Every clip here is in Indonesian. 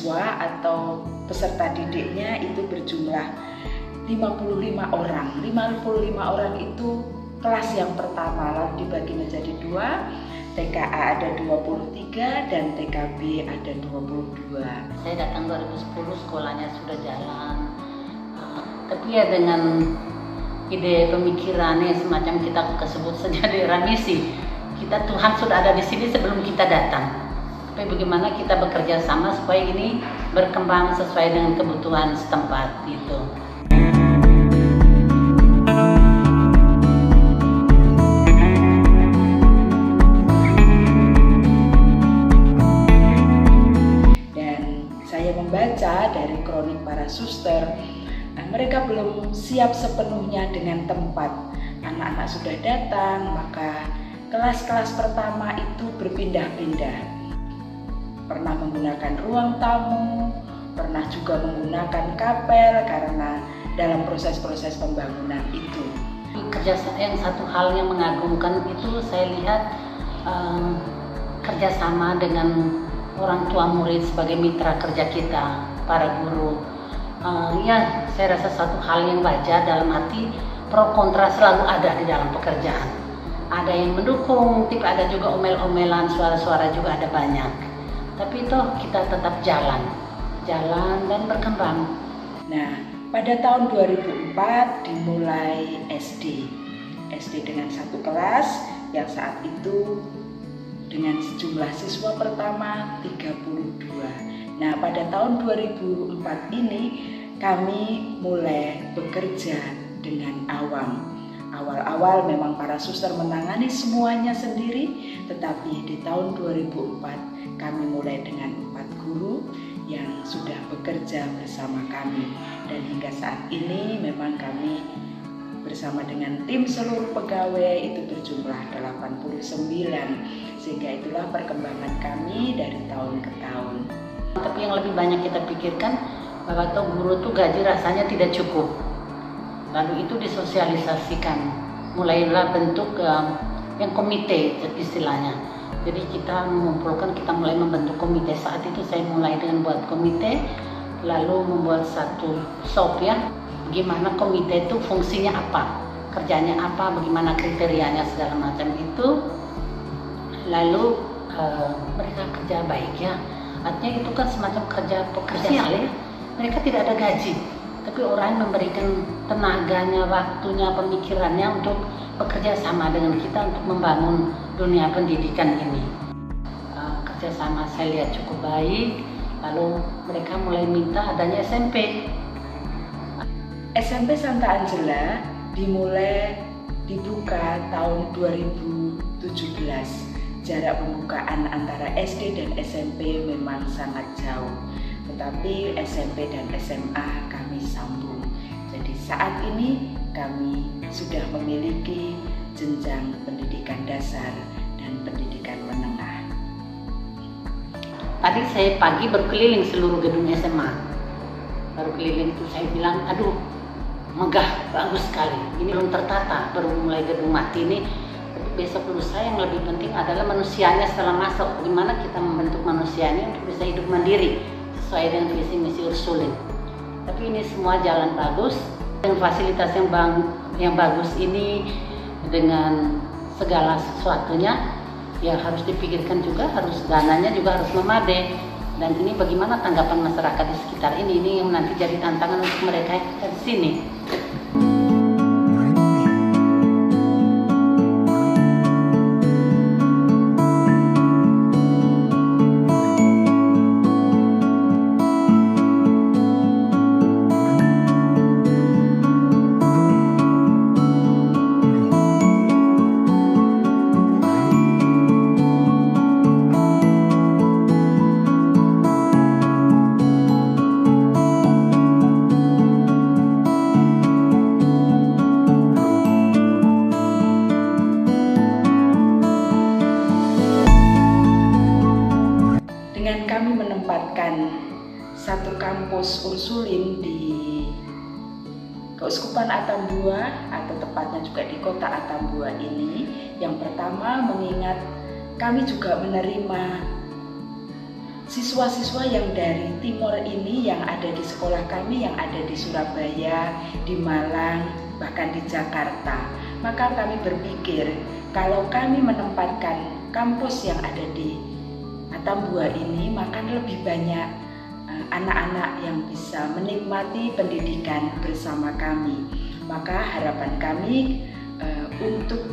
siswa atau peserta didiknya itu berjumlah 55 orang. 55 orang itu kelas yang pertama, lalu dibagi menjadi 2, TKA ada 23 dan TKB ada 22. Saya datang 2010, sekolahnya sudah jalan. Tapi ya dengan ide pemikirannya semacam kita sebut saja daerah misi. Kita Tuhan sudah ada di sini sebelum kita datang. Tapi bagaimana kita bekerja sama supaya ini berkembang sesuai dengan kebutuhan setempat gitu. Dan saya membaca dari kronik para suster, mereka belum siap sepenuhnya dengan tempat. Anak-anak sudah datang, maka kelas-kelas pertama itu berpindah-pindah. Pernah menggunakan ruang tamu, pernah juga menggunakan kapel karena dalam proses-proses pembangunan itu. Yang satu hal yang mengagumkan itu saya lihat kerjasama dengan orang tua murid sebagai mitra kerja kita, para guru. Ya, saya rasa satu hal yang wajar dalam arti pro kontra selalu ada di dalam pekerjaan. Ada yang mendukung, tapi ada juga omel-omelan, suara-suara juga ada banyak. Tapi itu kita tetap jalan dan berkembang. Nah, pada tahun 2004 dimulai SD dengan satu kelas yang saat itu dengan sejumlah siswa pertama 32. Nah, pada tahun 2004 ini kami mulai bekerja dengan awam. Awal-awal memang para suster menangani semuanya sendiri, tetapi di tahun 2004 kami mulai dengan 4 guru yang sudah bekerja bersama kami. Dan hingga saat ini memang kami bersama dengan tim seluruh pegawai itu berjumlah 89, sehingga itulah perkembangan kami dari tahun ke tahun. Tapi yang lebih banyak kita pikirkan bahwa guru tuh gaji rasanya tidak cukup. Lalu itu disosialisasikan, mulailah bentuk yang komite istilahnya. Jadi kita mengumpulkan, kita mulai membentuk komite. Saat itu saya mulai dengan buat komite, lalu membuat satu SOP ya. Bagaimana komite itu fungsinya apa, kerjanya apa, bagaimana kriterianya segala macam itu. Lalu mereka kerja baik ya. Artinya itu kan semacam pekerja ya. Mereka tidak ada gaji, tapi orang memberikan tenaganya, waktunya, pemikirannya untuk bekerja sama dengan kita untuk membangun dunia pendidikan ini. Kerjasama saya lihat cukup baik. Lalu mereka mulai minta adanya SMP. SMP Santa Angela dibuka tahun 2017. Jarak pembukaan antara SD dan SMP memang sangat jauh, tetapi SMP dan SMA kami sambung. Jadi saat ini kami sudah memiliki jenjang pendidikan dasar dan pendidikan menengah. Tadi saya pagi berkeliling seluruh gedung SMA. Baru keliling itu saya bilang, aduh megah, bagus sekali. Ini belum tertata, baru mulai gedung mati ini. Tapi besok menurut saya yang lebih penting adalah manusianya setelah masuk. Bagaimana kita membentuk manusianya untuk bisa hidup mandiri sesuai dengan visi misi Ursulin. Tapi ini semua jalan bagus dengan fasilitas yang bagus ini, dengan segala sesuatunya ya harus dipikirkan juga, harus dananya juga harus memadai. Dan ini bagaimana tanggapan masyarakat di sekitar ini yang nanti jadi tantangan untuk mereka di sini. Satu kampus Ursulin di Keuskupan Atambua atau tepatnya juga di kota Atambua ini. Yang pertama mengingat kami juga menerima siswa-siswa yang dari timur ini yang ada di sekolah kami, yang ada di Surabaya, di Malang, bahkan di Jakarta. Maka kami berpikir kalau kami menempatkan kampus yang ada di Atambua ini, maka lebih banyak anak-anak yang bisa menikmati pendidikan bersama kami. Maka harapan kami untuk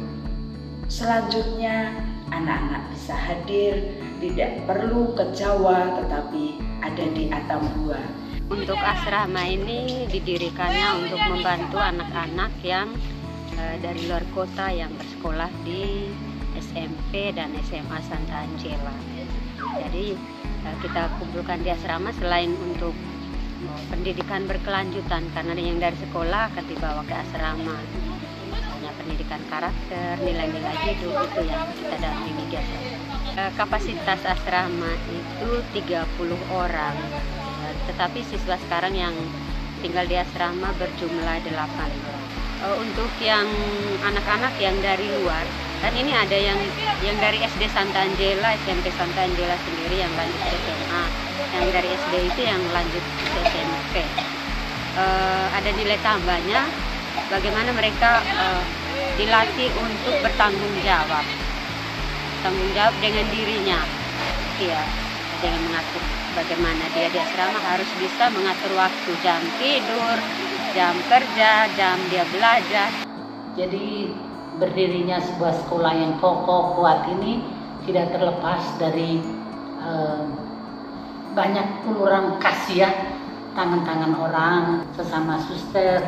selanjutnya anak-anak bisa hadir, tidak perlu ke Jawa tetapi ada di Atambua. Untuk asrama ini didirikannya untuk membantu anak-anak yang dari luar kota yang bersekolah di SMP dan SMA Santa Angela. Jadi kita kumpulkan di asrama selain untuk pendidikan berkelanjutan, karena yang dari sekolah akan dibawa ke asrama. Hanya pendidikan karakter, nilai-nilai hidup itu yang kita dampingi di asrama. Kapasitas asrama itu 30 orang, tetapi siswa sekarang yang tinggal di asrama berjumlah 8 orang. Untuk yang anak-anak yang dari luar, kan ini ada yang dari SD Santa Angela, SMP Santa Angela sendiri yang lanjut ke SMA, yang dari SD itu yang lanjut ke SMP. Ada nilai tambahnya, bagaimana mereka dilatih untuk bertanggung jawab dengan dirinya, ya, dengan mengatur bagaimana dia di asrama harus bisa mengatur waktu, jam tidur, jam kerja, jam dia belajar. Jadi berdirinya sebuah sekolah yang kokoh kuat ini tidak terlepas dari banyak uluran kasih ya, tangan-tangan orang, sesama suster,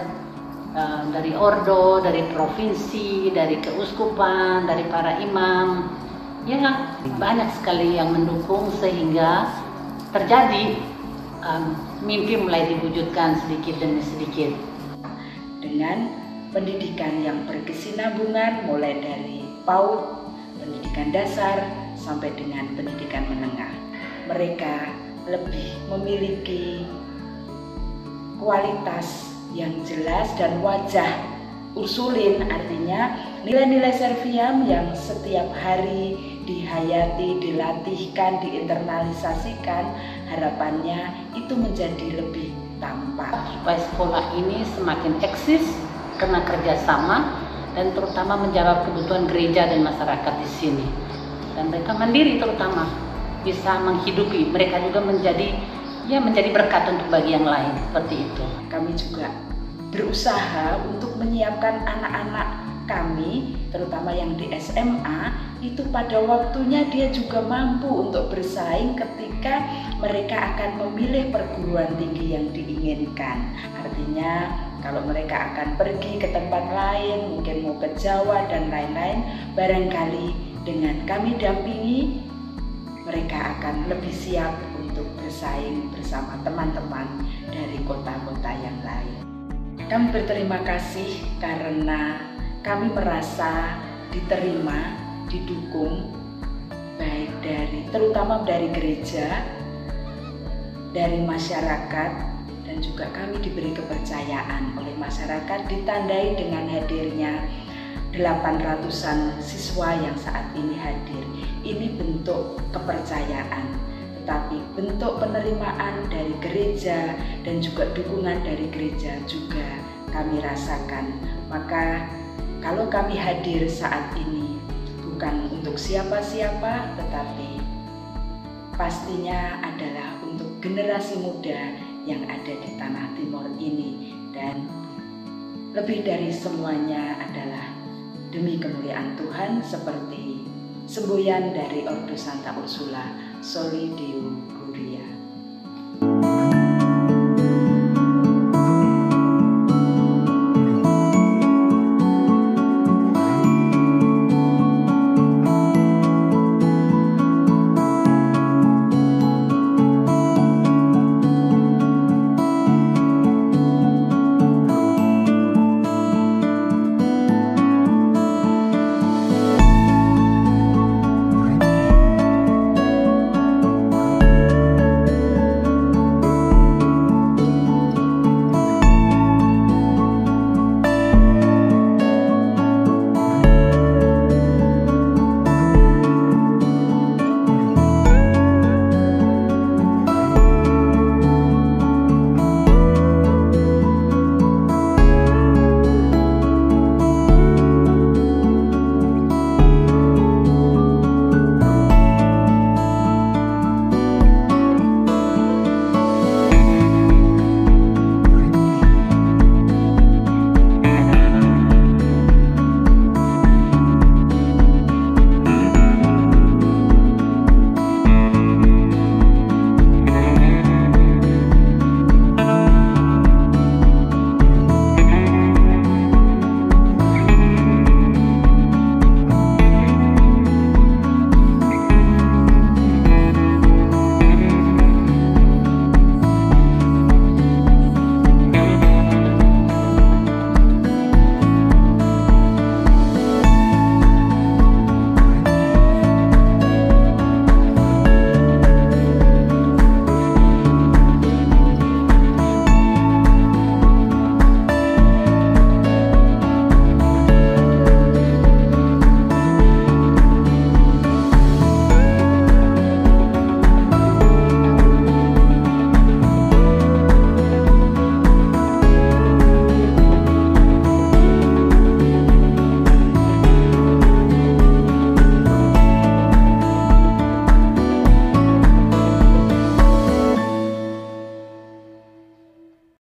dari ordo, dari provinsi, dari keuskupan, dari para imam, ya banyak sekali yang mendukung sehingga terjadi mimpi mulai diwujudkan sedikit demi sedikit. Dengan pendidikan yang berkesinambungan mulai dari PAUD, pendidikan dasar, sampai dengan pendidikan menengah. Mereka lebih memiliki kualitas yang jelas dan wajah Ursulin, artinya nilai-nilai Serviam yang setiap hari dihayati, dilatihkan, diinternalisasikan, harapannya itu menjadi lebih tampak. Supaya sekolah ini semakin eksis karena kerjasama dan terutama menjawab kebutuhan gereja dan masyarakat di sini. Dan mereka mandiri terutama bisa menghidupi, mereka juga menjadi berkat untuk bagi yang lain, seperti itu. Kami juga berusaha untuk menyiapkan anak-anak kami, terutama yang di SMA, itu pada waktunya dia juga mampu untuk bersaing ketika mereka akan memilih perguruan tinggi yang diinginkan. Artinya kalau mereka akan pergi ke tempat lain, mungkin mau ke Jawa dan lain-lain, barangkali dengan kami dampingi, mereka akan lebih siap untuk bersaing bersama teman-teman dari kota-kota yang lain. Kami berterima kasih karena kami merasa diterima, didukung, baik terutama dari gereja, dari masyarakat, dan juga kami diberi kepercayaan oleh masyarakat, ditandai dengan hadirnya 800-an siswa yang saat ini hadir. Ini bentuk kepercayaan, tetapi bentuk penerimaan dari gereja dan juga dukungan dari gereja juga kami rasakan. Maka kalau kami hadir saat ini bukan untuk siapa-siapa, tetapi pastinya adalah untuk generasi muda yang ada di tanah Timur ini, dan lebih dari semuanya adalah demi kemuliaan Tuhan, seperti semboyan dari Ordo Santa Ursula, Soli Deo